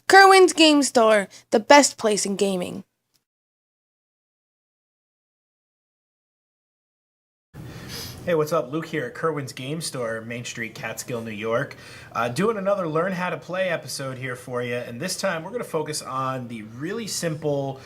Kerwin's Game Store, the best place in gaming. Hey, what's up? Luke here at Kerwin's Game Store, Main Street, Catskill, New York. Doing another Learn How to Play episode here for you, and this time we're going to focus on the really simple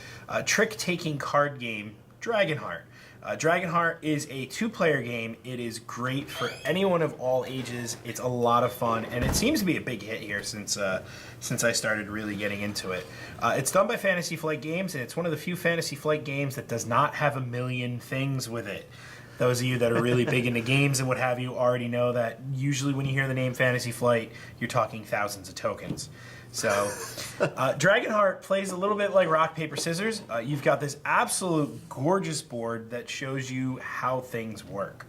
trick-taking card game, Dragonheart. Dragonheart is a two-player game. It is great for anyone of all ages. It's a lot of fun, and it seems to be a big hit here since I started really getting into it. It's done by Fantasy Flight Games, and it's one of the few Fantasy Flight games that does not have a million things with it. Those of you that are really big into games and what have you already know that usually when you hear the name Fantasy Flight, you're talking thousands of tokens. So, Dragonheart plays a little bit like rock, paper, scissors. You've got this absolute gorgeous board that shows you how things work.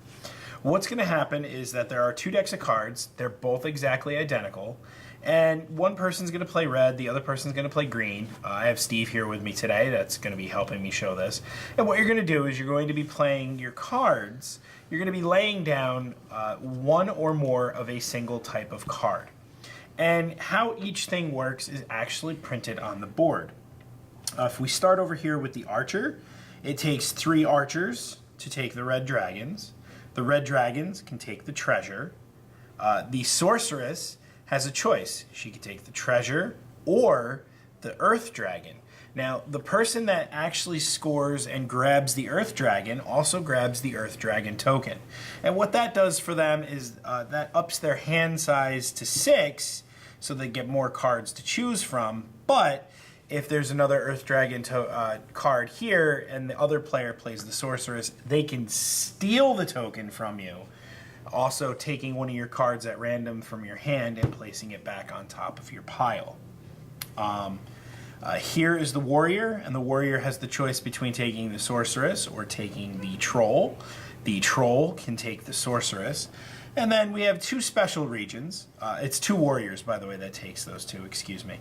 What's going to happen is that there are two decks of cards. They're both exactly identical. And one person's going to play red, the other person's going to play green. I have Steve here with me today that's going to be helping me show this. And what you're going to do is you're going to be playing your cards. You're going to be laying down one or more of a single type of card. And how each thing works is actually printed on the board. If we start over here with the archer, it takes 3 archers to take the red dragons. The red dragons can take the treasure. The sorceress has a choice. She could take the treasure or the earth dragon. Now, the person that actually scores and grabs the earth dragon also grabs the earth dragon token. And what that does for them is that ups their hand size to 6, so they get more cards to choose from. But if there's another earth dragon card here and the other player plays the sorceress, they can steal the token from you, also taking one of your cards at random from your hand and placing it back on top of your pile. Here is the warrior, and the warrior has the choice between taking the sorceress or taking the troll. The troll can take the sorceress. And then we have 2 special regions. It's 2 warriors, by the way, that takes those 2, excuse me.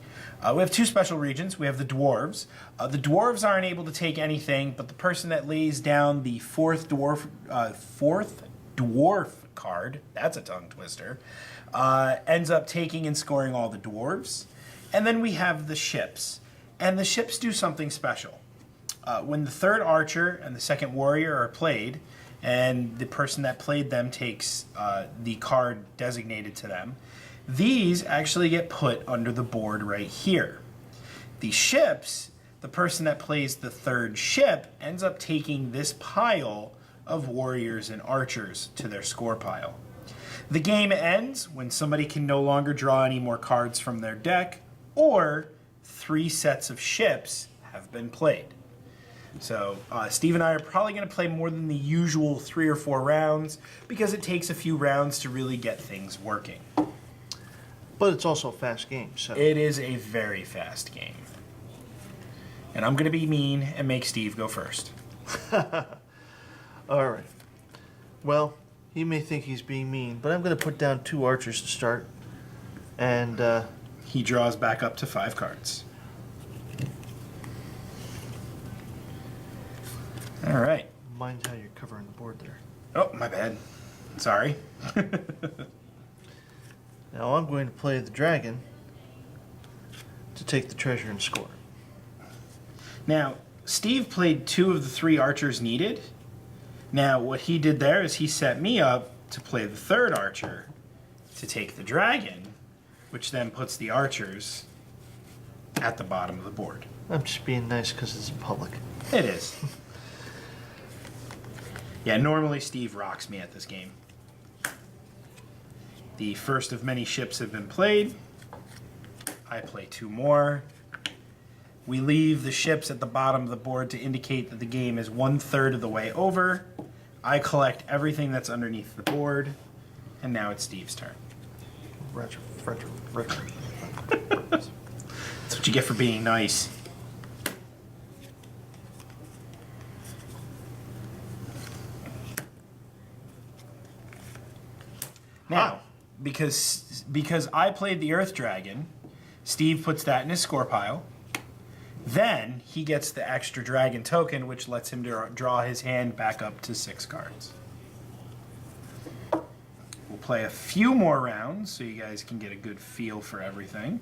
We have 2 special regions. We have the dwarves. The dwarves aren't able to take anything, but the person that lays down the fourth dwarf card, that's a tongue twister, ends up taking and scoring all the dwarves. And then we have the ships. And the ships do something special. When the third archer and the second warrior are played, and the person that played them takes the card designated to them, these actually get put under the board right here. The ships, the person that plays the third ship ends up taking this pile of warriors and archers to their score pile. The game ends when somebody can no longer draw any more cards from their deck, or 3 sets of ships have been played. So Steve and I are probably going to play more than the usual 3 or 4 rounds because it takes a few rounds to really get things working. But it's also a fast game. So it is a very fast game. And I'm going to be mean and make Steve go first. All right. Well, he may think he's being mean, but I'm going to put down 2 archers to start. And he draws back up to 5 cards. All right. Mind how you're covering the board there. Oh, my bad. Sorry. Now I'm going to play the dragon to take the treasure and score. Now, Steve played 2 of the 3 archers needed. Now, what he did there is he set me up to play the third archer to take the dragon, which then puts the archers at the bottom of the board. I'm just being nice because it's in public. It is. Yeah, normally Steve rocks me at this game. The first of many ships have been played. I play 2 more. We leave the ships at the bottom of the board to indicate that the game is 1/3 of the way over. I collect everything that's underneath the board, and now it's Steve's turn. Roger. That's what you get for being nice. Now, because I played the Earth Dragon, Steve puts that in his score pile. Then he gets the extra dragon token, which lets him draw his hand back up to 6 cards. We'll play a few more rounds so you guys can get a good feel for everything.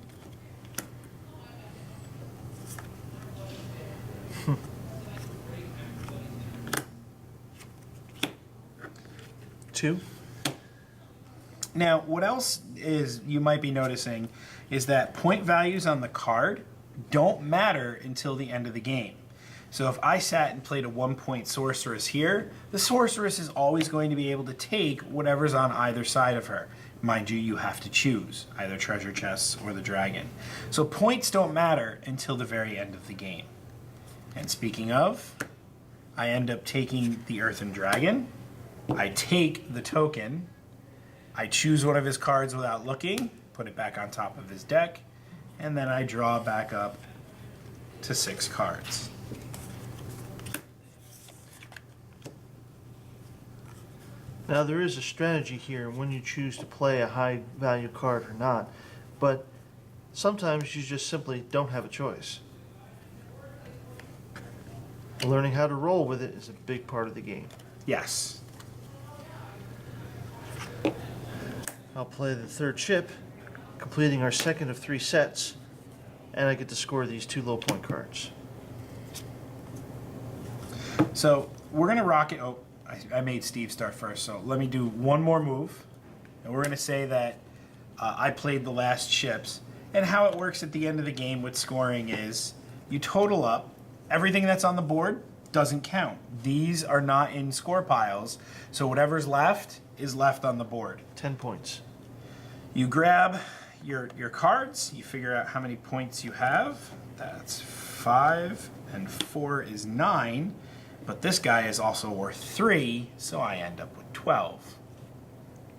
2. Now, what else is you might be noticing is that point values on the card don't matter until the end of the game. So if I sat and played a 1-point sorceress here, the sorceress is always going to be able to take whatever's on either side of her. Mind you, you have to choose either treasure chests or the dragon. So points don't matter until the very end of the game. And speaking of, I end up taking the earthen dragon. I take the token. I choose one of his cards without looking, put it back on top of his deck, and then I draw back up to 6 cards. Now there is a strategy here when you choose to play a high value card or not, but sometimes you just simply don't have a choice. Learning how to roll with it is a big part of the game. Yes. I'll play the 3rd chip, completing our 2nd of 3 sets, and I get to score these 2 low point cards. So we're going to rock it. Oh, I made Steve start first, so let me do one more move. And we're going to say that I played the last chips. And how it works at the end of the game with scoring is you total up. Everything that's on the board doesn't count. These are not in score piles, so whatever's left is left on the board. 10 points. You grab your cards, you figure out how many points you have. That's 5, and 4 is 9. But this guy is also worth 3, so I end up with 12.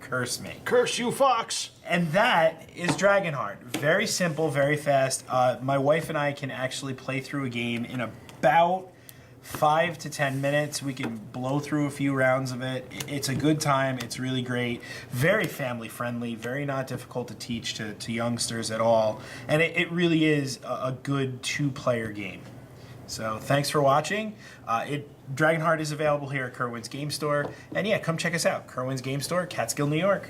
Curse me. Curse you, Fox! And that is Dragonheart. Very simple, very fast. My wife and I can actually play through a game in about 5 to 10 minutes. We can blow through a few rounds of it. It's a good time. It's really great. Very family friendly. Very not difficult to teach to youngsters at all. And it really is a good 2-player game. So thanks for watching. Dragonheart is available here at Kerwin's Game Store. And yeah, come check us out. Kerwin's Game Store, Catskill, New York.